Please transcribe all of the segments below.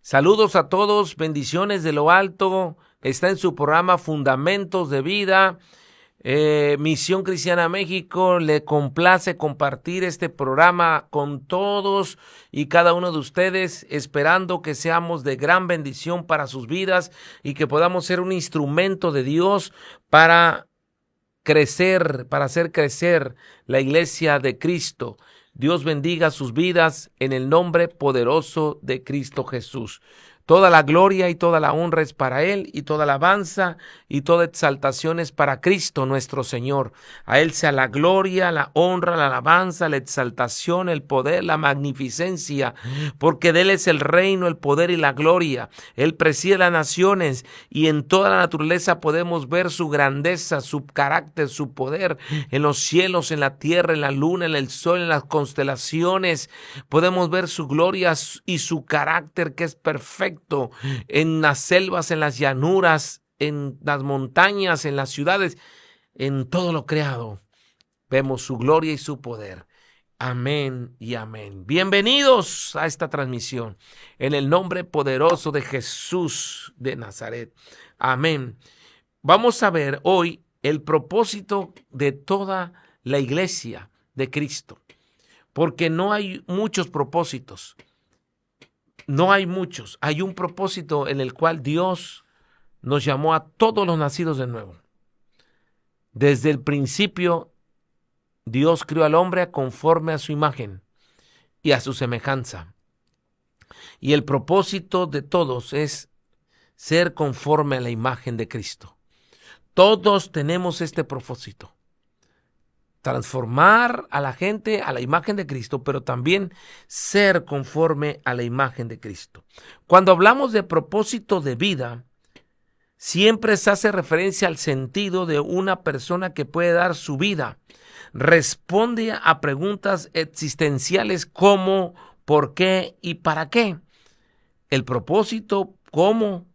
Saludos a todos, bendiciones de lo alto. Está en su programa Fundamentos de Vida. Misión Cristiana México le complace compartir este programa con todos y cada uno de ustedes, esperando que seamos de gran bendición para sus vidas y que podamos ser un instrumento de Dios para crecer, para hacer crecer la iglesia de Cristo. Dios bendiga sus vidas en el nombre poderoso de Cristo Jesús. Toda la gloria y toda la honra es para Él, y toda alabanza y toda exaltación es para Cristo nuestro Señor. A Él sea la gloria, la honra, la alabanza, la exaltación, el poder, la magnificencia, porque de Él es el reino, el poder y la gloria. Él preside las naciones, y en toda la naturaleza podemos ver su grandeza, su carácter, su poder, en los cielos, en la tierra, en la luna, en el sol, en las constelaciones. Podemos ver su gloria y su carácter, que es perfecto, en las selvas, en las llanuras, en las montañas, en las ciudades, en todo lo creado. Vemos su gloria y su poder. Amén y amén. Bienvenidos a esta transmisión en el nombre poderoso de Jesús de Nazaret. Amén. Vamos a ver hoy el propósito de toda la iglesia de Cristo, porque no hay muchos propósitos. No hay muchos. Hay un propósito en el cual Dios nos llamó a todos los nacidos de nuevo. Desde el principio, Dios creó al hombre conforme a su imagen y a su semejanza. Y el propósito de todos es ser conforme a la imagen de Cristo. Todos tenemos este propósito. Transformar a la gente a la imagen de Cristo, pero también ser conforme a la imagen de Cristo. Cuando hablamos de propósito de vida, siempre se hace referencia al sentido de una persona que puede dar su vida. Responde a preguntas existenciales como ¿por qué y para qué? El propósito, ¿cómo?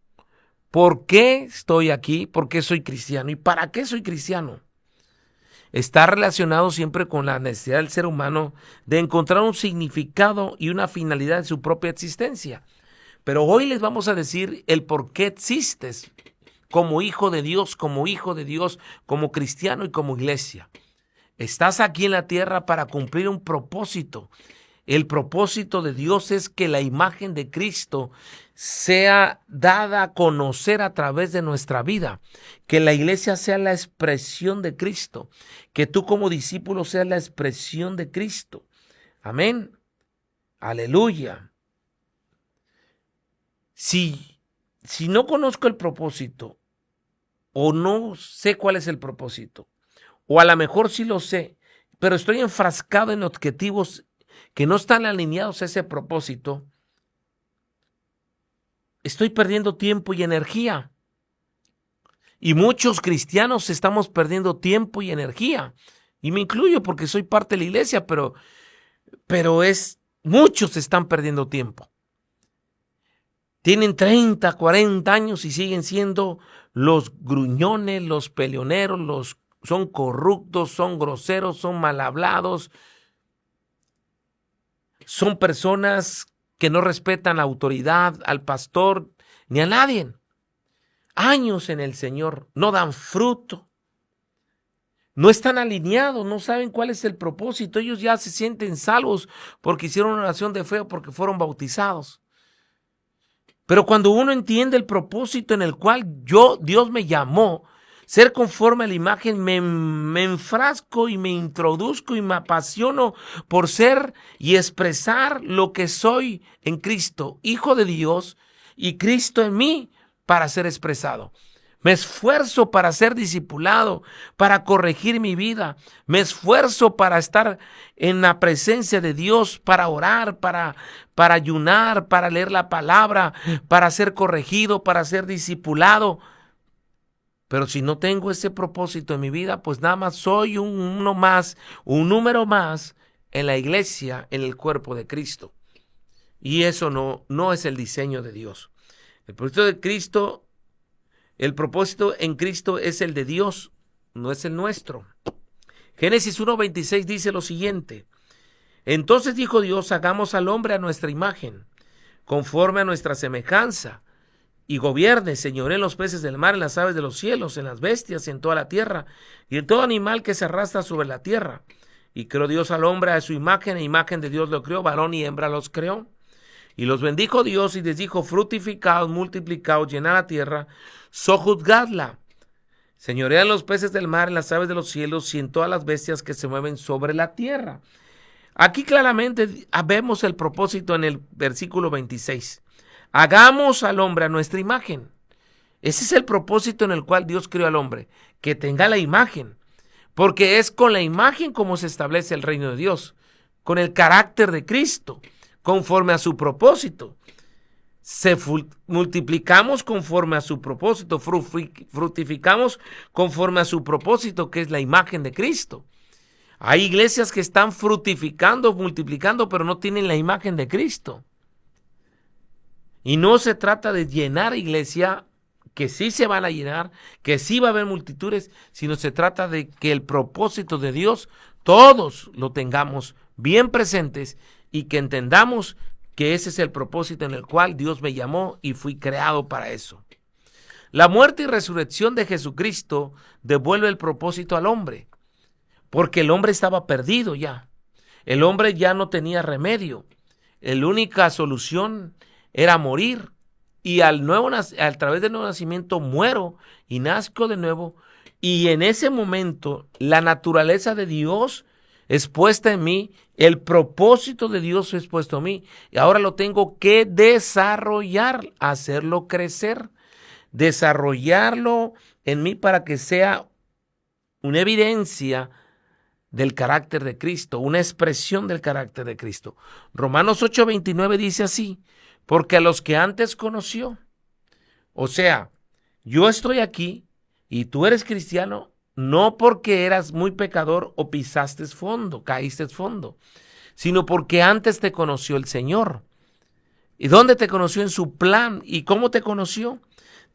¿Por qué estoy aquí? ¿Por qué soy cristiano? ¿Y para qué soy cristiano? Está relacionado siempre con la necesidad del ser humano de encontrar un significado y una finalidad en su propia existencia. Pero hoy les vamos a decir el por qué existes como hijo de Dios, como cristiano y como iglesia. Estás aquí en la tierra para cumplir un propósito. El propósito de Dios es que la imagen de Cristo sea dada a conocer a través de nuestra vida, que la iglesia sea la expresión de Cristo, que tú como discípulo seas la expresión de Cristo. Amén. Aleluya. Si no conozco el propósito, o no sé cuál es el propósito, o a lo mejor sí lo sé, pero estoy enfrascado en objetivos que no están alineados a ese propósito, estoy perdiendo tiempo y energía. Y muchos cristianos estamos perdiendo tiempo y energía. Y me incluyo porque soy parte de la iglesia, pero muchos están perdiendo tiempo. Tienen 30, 40 años y siguen siendo los gruñones, los peleoneros, son corruptos, son groseros, son mal hablados. Son personas que no respetan la autoridad, al pastor, ni a nadie. Años en el Señor, no dan fruto. No están alineados, no saben cuál es el propósito. Ellos ya se sienten salvos porque hicieron una oración de fe o porque fueron bautizados. Pero cuando uno entiende el propósito en el cual Dios me llamó, ser conforme a la imagen, me enfrasco y me introduzco y me apasiono por ser y expresar lo que soy en Cristo, hijo de Dios, y Cristo en mí para ser expresado. Me esfuerzo para ser discipulado, para corregir mi vida. Me esfuerzo para estar en la presencia de Dios, para orar, para ayunar, para leer la palabra, para ser corregido, para ser discipulado. Pero si no tengo ese propósito en mi vida, pues nada más soy un número más en la iglesia, en el cuerpo de Cristo. Y eso no es el diseño de Dios. El propósito en Cristo es el de Dios, no es el nuestro. Génesis 1:26 dice lo siguiente: entonces dijo Dios, hagamos al hombre a nuestra imagen, conforme a nuestra semejanza, y gobierne, señoree en los peces del mar, en las aves de los cielos, en las bestias, en toda la tierra, y en todo animal que se arrastra sobre la tierra. Y creó Dios al hombre a su imagen, e imagen de Dios lo creó, varón y hembra los creó. Y los bendijo Dios y les dijo, fructificaos, multiplicaos, llenad la tierra, sojuzgadla. Señorea en los peces del mar, en las aves de los cielos y en todas las bestias que se mueven sobre la tierra. Aquí claramente vemos el propósito en el versículo 26. Hagamos al hombre a nuestra imagen. Ese es el propósito en el cual Dios creó al hombre, que tenga la imagen, porque es con la imagen como se establece el reino de Dios, con el carácter de Cristo, conforme a su propósito. Multiplicamos conforme a su propósito, fructificamos conforme a su propósito, que es la imagen de Cristo. Hay iglesias que están fructificando, multiplicando, pero no tienen la imagen de Cristo. Y no se trata de llenar iglesia, que sí se van a llenar, que sí va a haber multitudes, sino se trata de que el propósito de Dios todos lo tengamos bien presentes y que entendamos que ese es el propósito en el cual Dios me llamó y fui creado para eso. La muerte y resurrección de Jesucristo devuelve el propósito al hombre, porque el hombre estaba perdido ya. El hombre ya no tenía remedio. La única solución era morir, y a través del nuevo nacimiento muero y nazco de nuevo, y en ese momento la naturaleza de Dios es puesta en mí, el propósito de Dios es puesto en mí, y ahora lo tengo que desarrollar, hacerlo crecer, desarrollarlo en mí para que sea una evidencia del carácter de Cristo, una expresión del carácter de Cristo. Romanos 8:29 dice así, porque a los que antes conoció, o sea, yo estoy aquí y tú eres cristiano, no porque eras muy pecador o pisaste fondo, caíste fondo, sino porque antes te conoció el Señor. ¿Y dónde te conoció? En su plan. ¿Y cómo te conoció?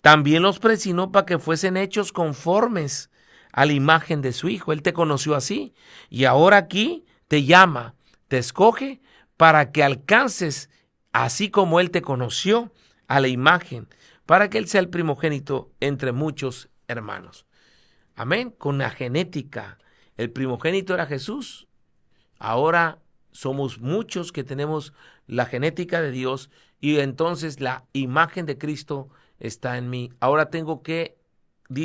También los predestinó para que fuesen hechos conformes a la imagen de su Hijo. Él te conoció así. Y ahora aquí te llama, te escoge para que alcances, así como Él te conoció, a la imagen, para que Él sea el primogénito entre muchos hermanos. Amén. Con la genética. El primogénito era Jesús. Ahora somos muchos que tenemos la genética de Dios y entonces la imagen de Cristo está en mí. Ahora tengo que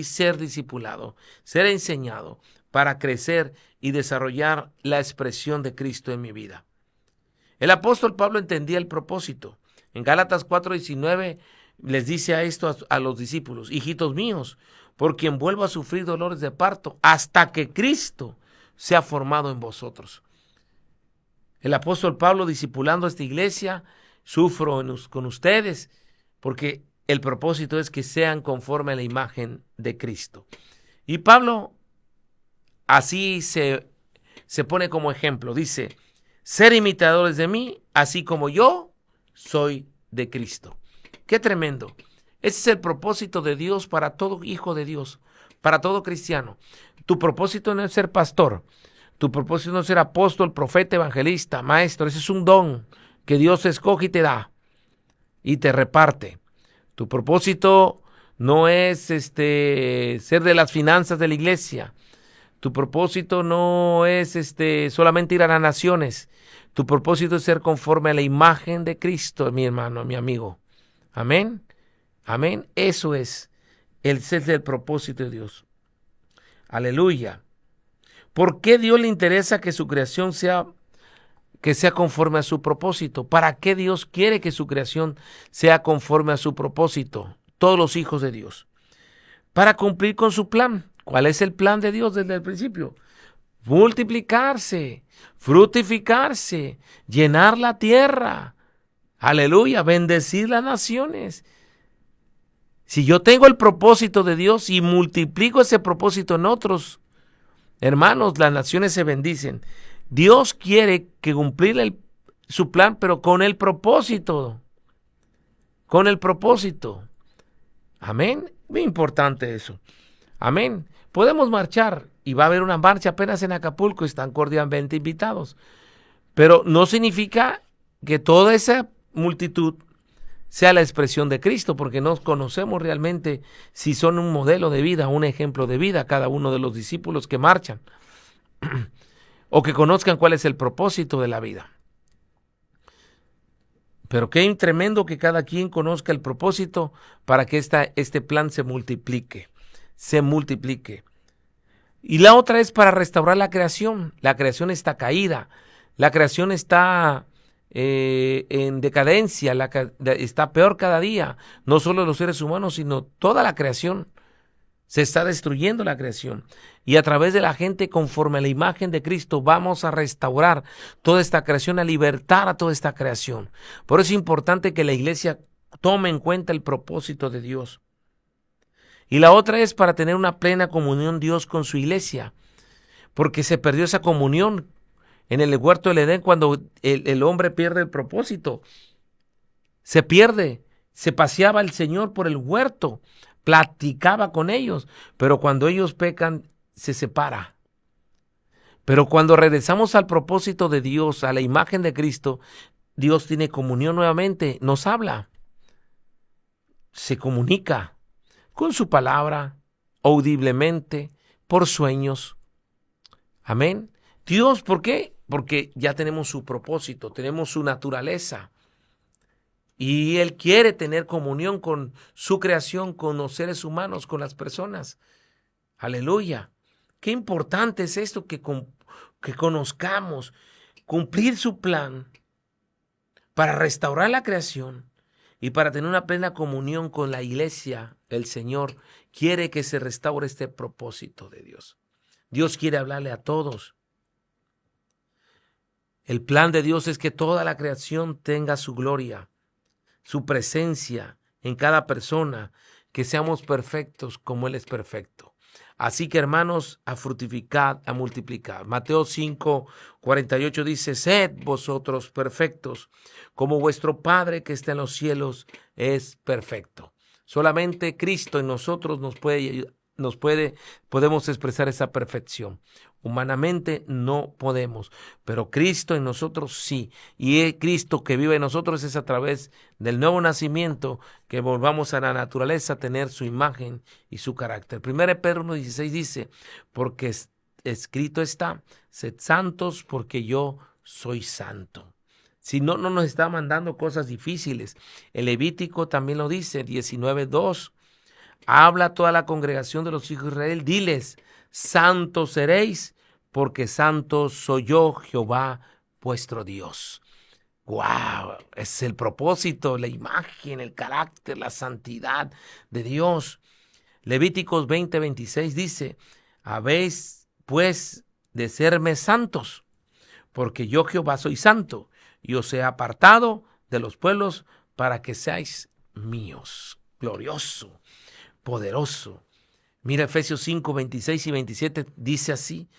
ser discipulado, ser enseñado para crecer y desarrollar la expresión de Cristo en mi vida. El apóstol Pablo entendía el propósito. En Gálatas 4:19 les dice a los discípulos: hijitos míos, por quien vuelvo a sufrir dolores de parto, hasta que Cristo sea formado en vosotros. El apóstol Pablo, discipulando a esta iglesia, sufro con ustedes, porque el propósito es que sean conforme a la imagen de Cristo. Y Pablo así se pone como ejemplo. Dice, ser imitadores de mí, así como yo soy de Cristo. ¡Qué tremendo! Ese es el propósito de Dios para todo hijo de Dios, para todo cristiano. Tu propósito no es ser pastor. Tu propósito no es ser apóstol, profeta, evangelista, maestro. Ese es un don que Dios escoge y te da y te reparte. Tu propósito no es ser de las finanzas de la iglesia. Tu propósito no es solamente ir a las naciones. Tu propósito es ser conforme a la imagen de Cristo, mi hermano, mi amigo. Amén. Amén. Eso es el propósito de Dios. Aleluya. ¿Por qué Dios le interesa que su creación sea conforme a su propósito? ¿Para qué Dios quiere que su creación sea conforme a su propósito? Todos los hijos de Dios. Para cumplir con su plan. ¿Cuál es el plan de Dios desde el principio? Multiplicarse, fructificarse, llenar la tierra. Aleluya, bendecir las naciones. Si yo tengo el propósito de Dios y multiplico ese propósito en otros, hermanos, las naciones se bendicen. Dios quiere que cumplir su plan, pero con el propósito. Con el propósito. Amén. Muy importante eso. Amén. Podemos marchar y va a haber una marcha apenas en Acapulco. Están cordialmente invitados. Pero no significa que toda esa multitud sea la expresión de Cristo, porque no conocemos realmente si son un modelo de vida, un ejemplo de vida, cada uno de los discípulos que marchan, o que conozcan cuál es el propósito de la vida. Pero qué tremendo que cada quien conozca el propósito para que este plan se multiplique, se multiplique. Y la otra es para restaurar la creación. La creación está caída, la creación está en decadencia, está peor cada día. No solo los seres humanos, sino toda la creación. Se está destruyendo la creación. Y a través de la gente, conforme a la imagen de Cristo, vamos a restaurar toda esta creación, a libertar a toda esta creación. Por eso es importante que la iglesia tome en cuenta el propósito de Dios. Y la otra es para tener una plena comunión Dios con su iglesia, porque se perdió esa comunión en el huerto del Edén cuando el hombre pierde el propósito. Se pierde, se paseaba el Señor por el huerto, platicaba con ellos, pero cuando ellos pecan, se separa. Pero cuando regresamos al propósito de Dios, a la imagen de Cristo, Dios tiene comunión nuevamente, nos habla, se comunica con su palabra, audiblemente, por sueños. Amén. Dios, ¿por qué? Porque ya tenemos su propósito, tenemos su naturaleza. Y Él quiere tener comunión con su creación, con los seres humanos, con las personas. Aleluya. Qué importante es esto que conozcamos, cumplir su plan para restaurar la creación y para tener una plena comunión con la iglesia. El Señor quiere que se restaure este propósito de Dios. Dios quiere hablarle a todos. El plan de Dios es que toda la creación tenga su gloria, su presencia en cada persona, que seamos perfectos como Él es perfecto. Así que, hermanos, a fructificar, a multiplicar. Mateo 5:48 dice: sed vosotros perfectos, como vuestro Padre que está en los cielos es perfecto. Solamente Cristo en nosotros podemos expresar esa perfección. Humanamente no podemos, pero Cristo en nosotros sí. Y el Cristo que vive en nosotros es a través del nuevo nacimiento, que volvamos a la naturaleza a tener su imagen y su carácter. 1 Pedro 1:16 dice: porque escrito está, sed santos porque yo soy santo. Si no, no nos está mandando cosas difíciles. El Levítico también lo dice, 19:2. Habla a toda la congregación de los hijos de Israel, diles: santos seréis, porque santo soy yo, Jehová, vuestro Dios. ¡Wow! Es el propósito, la imagen, el carácter, la santidad de Dios. Levíticos 20:26 dice: habéis pues de serme santos, porque yo Jehová soy santo, y os he apartado de los pueblos para que seáis míos. Glorioso, poderoso. Mira, Efesios 5:26 y 27 dice así: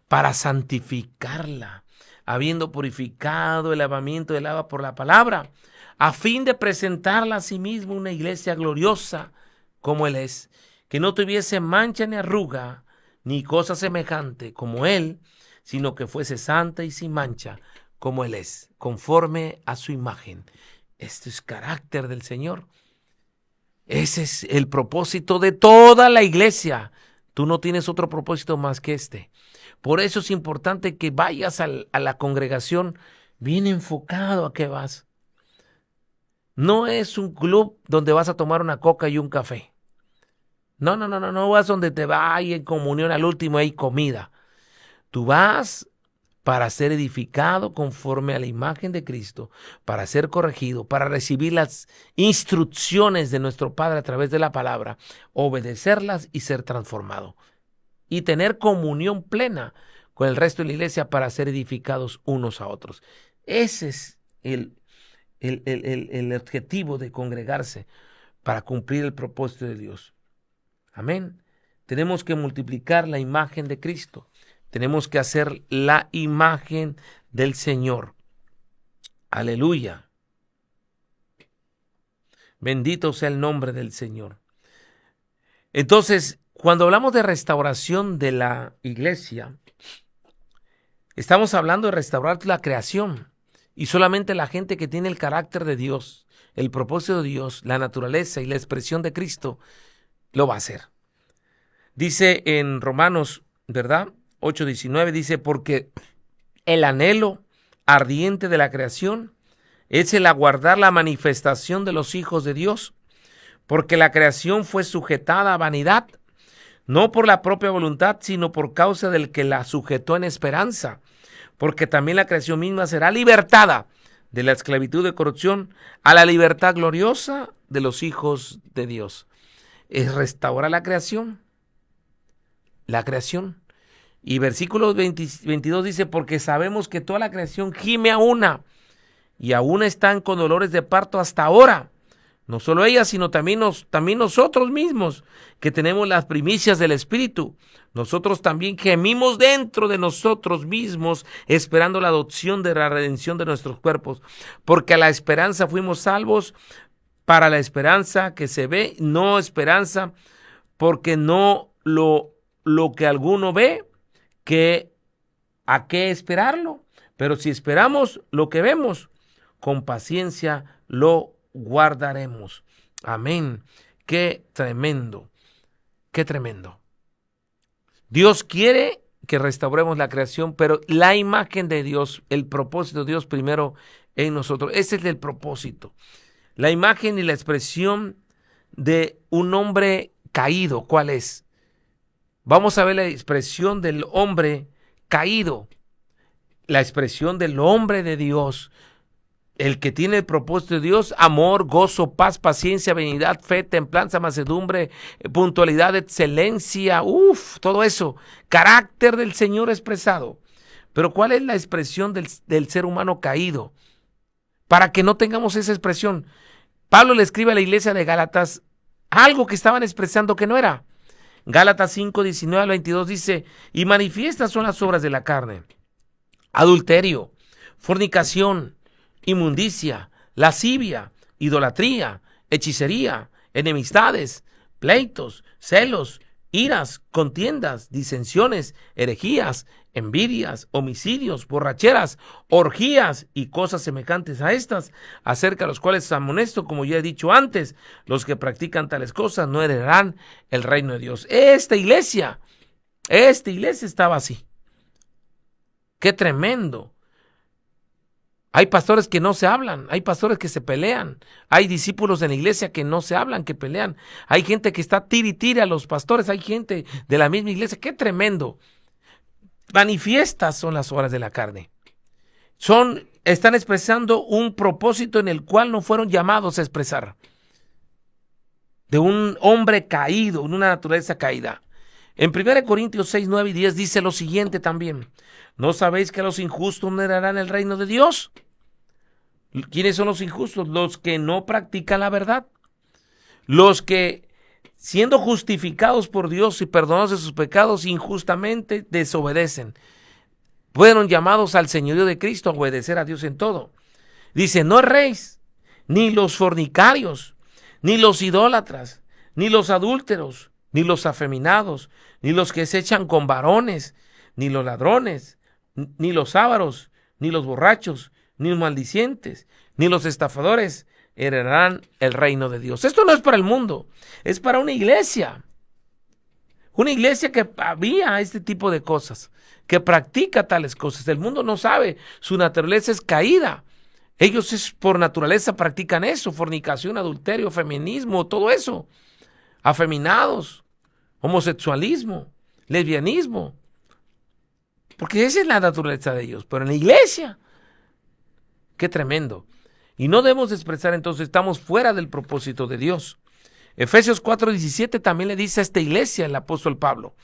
para santificarla, habiendo purificado el lavamiento del agua por la palabra, a fin de presentarla a sí mismo una iglesia gloriosa como Él es, que no tuviese mancha ni arruga, ni cosa semejante como Él, sino que fuese santa y sin mancha como Él es, conforme a su imagen. Este es carácter del Señor. Ese es el propósito de toda la iglesia. Tú no tienes otro propósito más que este. Por eso es importante que vayas a la congregación bien enfocado a qué vas. No es un club donde vas a tomar una coca y un café. No vas donde te va y en comunión al último hay comida. Tú vas para ser edificado conforme a la imagen de Cristo, para ser corregido, para recibir las instrucciones de nuestro Padre a través de la palabra, obedecerlas y ser transformado. Y tener comunión plena con el resto de la iglesia para ser edificados unos a otros. Ese es el objetivo de congregarse, para cumplir el propósito de Dios. Amén. Tenemos que multiplicar la imagen de Cristo. Tenemos que hacer la imagen del Señor. Aleluya. Bendito sea el nombre del Señor. Entonces, cuando hablamos de restauración de la iglesia, estamos hablando de restaurar la creación. Y solamente la gente que tiene el carácter de Dios, el propósito de Dios, la naturaleza y la expresión de Cristo, lo va a hacer. Dice en Romanos, ¿verdad? 8:19 dice, porque el anhelo ardiente de la creación es el aguardar la manifestación de los hijos de Dios, porque la creación fue sujetada a vanidad, no por la propia voluntad, sino por causa del que la sujetó en esperanza, porque también la creación misma será libertada de la esclavitud de corrupción a la libertad gloriosa de los hijos de Dios. Es restaurar la creación. La creación. Y versículo 22 dice, porque sabemos que toda la creación gime a una, y aún están con dolores de parto hasta ahora. No solo ella, sino también nosotros mismos, que tenemos las primicias del Espíritu. Nosotros también gemimos dentro de nosotros mismos, esperando la adopción de la redención de nuestros cuerpos. Porque a la esperanza fuimos salvos, para la esperanza que se ve, no esperanza, porque no lo que alguno ve, que a qué esperarlo. Pero si esperamos lo que vemos, con paciencia lo guardaremos. Amén. Qué tremendo, qué tremendo. Dios quiere que restauremos la creación, pero la imagen de Dios, el propósito de Dios primero en nosotros. Ese es el propósito. La imagen y la expresión de un hombre caído, ¿cuál es? Vamos a ver la expresión del hombre caído, la expresión del hombre de Dios, el que tiene el propósito de Dios: amor, gozo, paz, paciencia, benignidad, fe, templanza, mansedumbre, puntualidad, excelencia, todo eso, carácter del Señor expresado. Pero ¿cuál es la expresión del ser humano caído? Para que no tengamos esa expresión, Pablo le escribe a la iglesia de Gálatas algo que estaban expresando que no era. Gálatas 5:19-22 dice, y manifiestas son las obras de la carne: adulterio, fornicación, inmundicia, lascivia, idolatría, hechicería, enemistades, pleitos, celos, iras, contiendas, disensiones, herejías, envidias, homicidios, borracheras, orgías y cosas semejantes a estas, acerca de los cuales amonesto, como ya he dicho antes, los que practican tales cosas no heredarán el reino de Dios. Esta iglesia estaba así. ¡Qué tremendo! Hay pastores que no se hablan, hay pastores que se pelean, hay discípulos en la iglesia que no se hablan, que pelean, hay gente que está tira y tira a los pastores, hay gente de la misma iglesia. ¡Qué tremendo! Manifiestas son las obras de la carne. Están expresando un propósito en el cual no fueron llamados a expresar. De un hombre caído, en una naturaleza caída. En 1 Corintios 6, 9 y 10 dice lo siguiente también: ¿no sabéis que los injustos no heredarán el reino de Dios? ¿Quiénes son los injustos? Los que no practican la verdad. Los que, siendo justificados por Dios y perdonados de sus pecados, injustamente desobedecen. Fueron llamados al señorío de Cristo, a obedecer a Dios en todo. Dice, no erréis, ni los fornicarios, ni los idólatras, ni los adúlteros, ni los afeminados, ni los que se echan con varones, ni los ladrones, ni los ávaros, ni los borrachos, ni los maldicientes, ni los estafadores heredarán el reino de Dios. Esto no es para el mundo, es para una iglesia. Una iglesia que había este tipo de cosas, que practica tales cosas. El mundo no sabe, su naturaleza es caída. Ellos por naturaleza practican eso: fornicación, adulterio, feminismo, todo eso. Afeminados, homosexualismo, lesbianismo. Porque esa es la naturaleza de ellos. Pero en la iglesia, qué tremendo. Y no debemos expresar entonces, estamos fuera del propósito de Dios. Efesios 4:17 también le dice a esta iglesia el apóstol Pablo: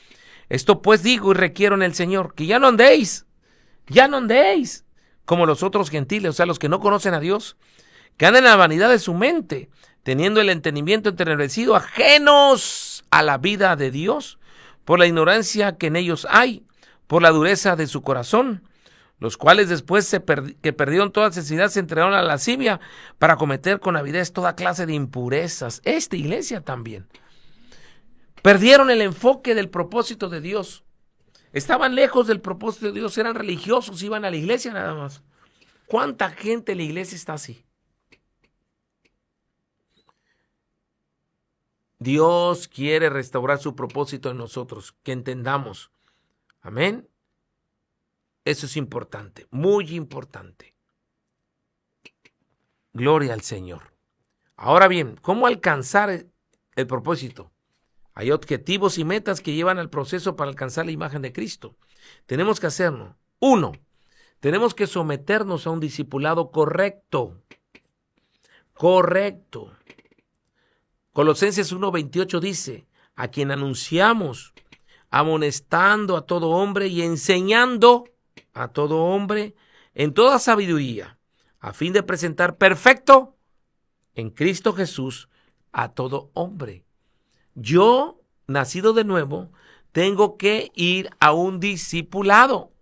esto pues digo y requiero en el Señor, que ya no andéis como los otros gentiles, o sea, los que no conocen a Dios, que andan en la vanidad de su mente, teniendo el entendimiento entenebrecido, ajenos a la vida de Dios, por la ignorancia que en ellos hay, por la dureza de su corazón, los cuales después que perdieron toda sensibilidad se entregaron a la lascivia para cometer con avidez toda clase de impurezas. Esta iglesia también. Perdieron el enfoque del propósito de Dios. Estaban lejos del propósito de Dios, eran religiosos, iban a la iglesia nada más. ¿Cuánta gente en la iglesia está así? Dios quiere restaurar su propósito en nosotros, que entendamos. Amén. Eso es importante, muy importante. Gloria al Señor. Ahora bien, ¿cómo alcanzar el propósito? Hay objetivos y metas que llevan al proceso para alcanzar la imagen de Cristo. Tenemos que hacerlo. 1. Tenemos que someternos a un discipulado correcto. Correcto. Colosenses 1:28 dice, a quien anunciamos, amonestando a todo hombre y enseñando a todo hombre en toda sabiduría, a fin de presentar perfecto en Cristo Jesús a todo hombre. Yo, nacido de nuevo, tengo que ir a un discipulado,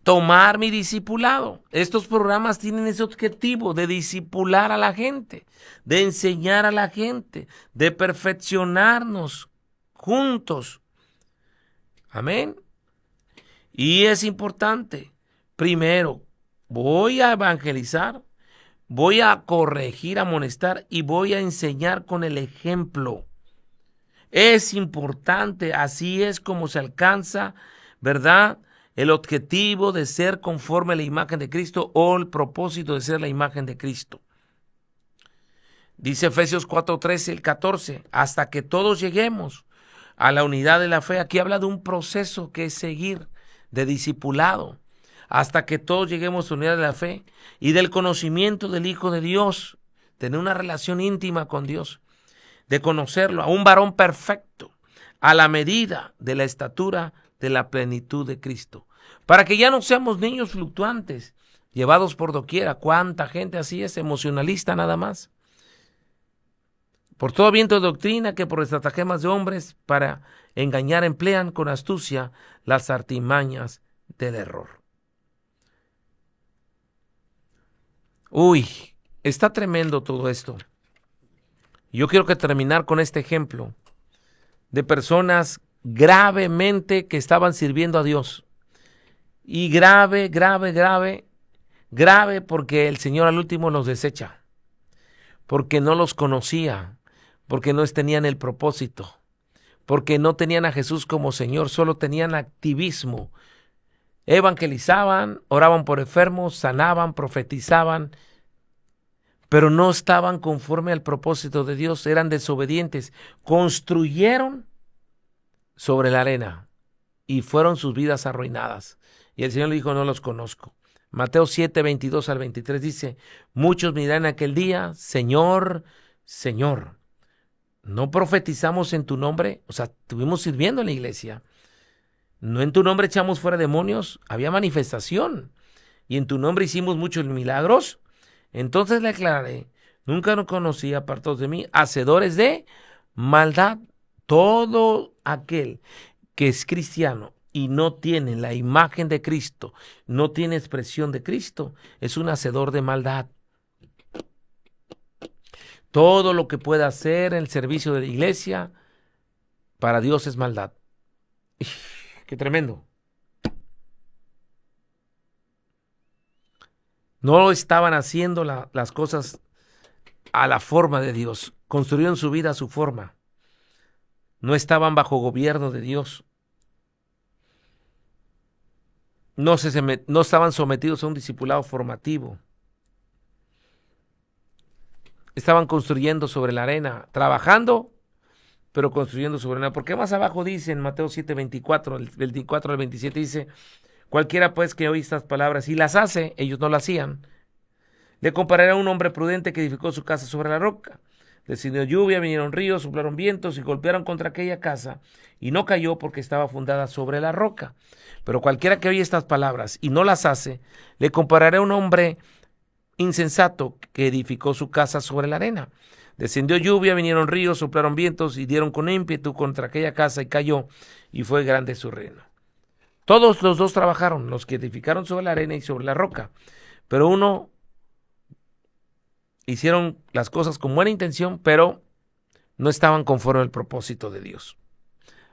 tomar mi discipulado. Estos programas tienen ese objetivo de discipular a la gente, de enseñar a la gente, de perfeccionarnos juntos. Amén. Y es importante, primero, voy a evangelizar, voy a corregir, amonestar y voy a enseñar con el ejemplo. Es importante, así es como se alcanza, ¿verdad?, el objetivo de ser conforme a la imagen de Cristo o el propósito de ser la imagen de Cristo. Dice Efesios 4:13 y 14, hasta que todos lleguemos a la unidad de la fe. Aquí habla de un proceso que es seguir, de discipulado, hasta que todos lleguemos a la unidad de la fe y del conocimiento del Hijo de Dios, tener una relación íntima con Dios, de conocerlo, a un varón perfecto, a la medida de la estatura de la plenitud de Cristo, para que ya no seamos niños fluctuantes, llevados por doquiera. ¿Cuánta gente así es, emocionalista nada más? Por todo viento de doctrina que por estratagemas de hombres para engañar emplean con astucia las artimañas del error. Uy, está tremendo todo esto. Yo quiero terminar con este ejemplo de personas gravemente que estaban sirviendo a Dios. Y grave porque el Señor al último los desecha, porque no los conocía, porque no tenían el propósito, porque no tenían a Jesús como Señor, solo tenían activismo. Evangelizaban, oraban por enfermos, sanaban, profetizaban, pero no estaban conforme al propósito de Dios, eran desobedientes, construyeron sobre la arena y fueron sus vidas arruinadas. Y el Señor le dijo, no los conozco. Mateo 7:22 al 23 dice, muchos me dirán en aquel día, Señor, Señor, ¿no profetizamos en tu nombre? O sea, estuvimos sirviendo en la iglesia. ¿No en tu nombre echamos fuera demonios? Había manifestación. ¿Y en tu nombre hicimos muchos milagros? Entonces le aclaré, nunca nos conocí, apartados de mí, hacedores de maldad. Todo aquel que es cristiano y no tiene la imagen de Cristo, no tiene expresión de Cristo, es un hacedor de maldad. Todo lo que pueda hacer en el servicio de la iglesia, para Dios es maldad. ¡Qué tremendo! No estaban haciendo las cosas a la forma de Dios. Construyeron su vida a su forma. No estaban bajo gobierno de Dios. No estaban sometidos a un discipulado formativo. Estaban construyendo sobre la arena, trabajando, pero construyendo sobre la arena. Porque más abajo dice en Mateo 7:24, el 24 al 27 dice, cualquiera pues que oye estas palabras y las hace, ellos no las hacían, le compararé a un hombre prudente que edificó su casa sobre la roca. Descendió lluvia, vinieron ríos, soplaron vientos y golpearon contra aquella casa, y no cayó porque estaba fundada sobre la roca. Pero cualquiera que oye estas palabras y no las hace, le compararé a un hombre insensato que edificó su casa sobre la arena. Descendió lluvia, vinieron ríos, soplaron vientos y dieron con ímpetu contra aquella casa y cayó, y fue grande su ruina. Todos los dos trabajaron, los que edificaron sobre la arena y sobre la roca, pero uno hicieron las cosas con buena intención, pero no estaban conforme al propósito de Dios.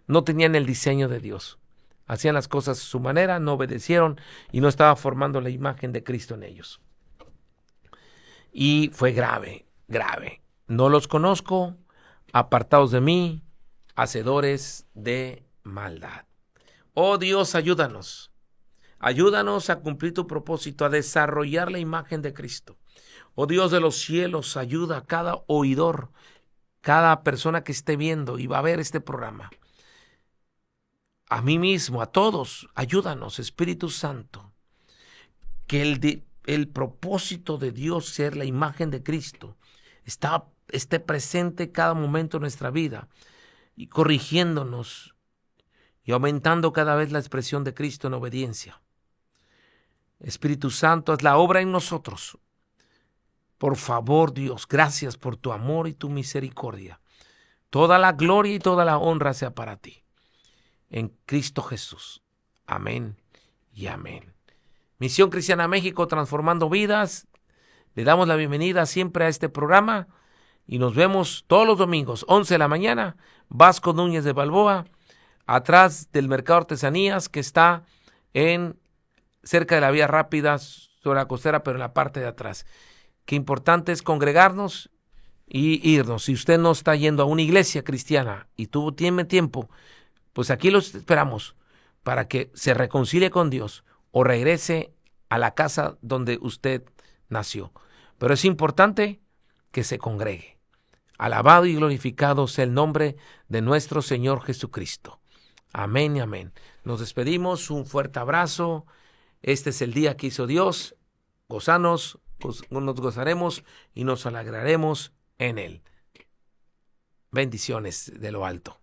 No tenían el diseño de Dios. Hacían las cosas a su manera, no obedecieron y no estaba formando la imagen de Cristo en ellos. Y fue grave. No los conozco, apartados de mí, hacedores de maldad. Oh Dios, ayúdanos. Ayúdanos a cumplir tu propósito, a desarrollar la imagen de Cristo. Oh Dios de los cielos, ayuda a cada oidor, cada persona que esté viendo y va a ver este programa. A mí mismo, a todos, ayúdanos, Espíritu Santo, que el propósito de Dios, ser la imagen de Cristo, esté presente cada momento de nuestra vida y corrigiéndonos y aumentando cada vez la expresión de Cristo en obediencia. Espíritu Santo, haz la obra en nosotros. Por favor, Dios, gracias por tu amor y tu misericordia. Toda la gloria y toda la honra sea para ti. En Cristo Jesús. Amén y amén. Misión Cristiana México, transformando vidas. Le damos la bienvenida siempre a este programa y nos vemos todos los domingos, 11 de la mañana, Vasco Núñez de Balboa, atrás del Mercado Artesanías, que está cerca de la vía rápida sobre la costera, pero en la parte de atrás. Qué importante es congregarnos y irnos. Si usted no está yendo a una iglesia cristiana y tiene tiempo, pues aquí los esperamos para que se reconcilie con Dios o regrese a la casa donde usted nació. Pero es importante que se congregue. Alabado y glorificado sea el nombre de nuestro Señor Jesucristo. Amén y amén. Nos despedimos, un fuerte abrazo. Este es el día que hizo Dios. Gozanos, nos gozaremos y nos alegraremos en él. Bendiciones de lo alto.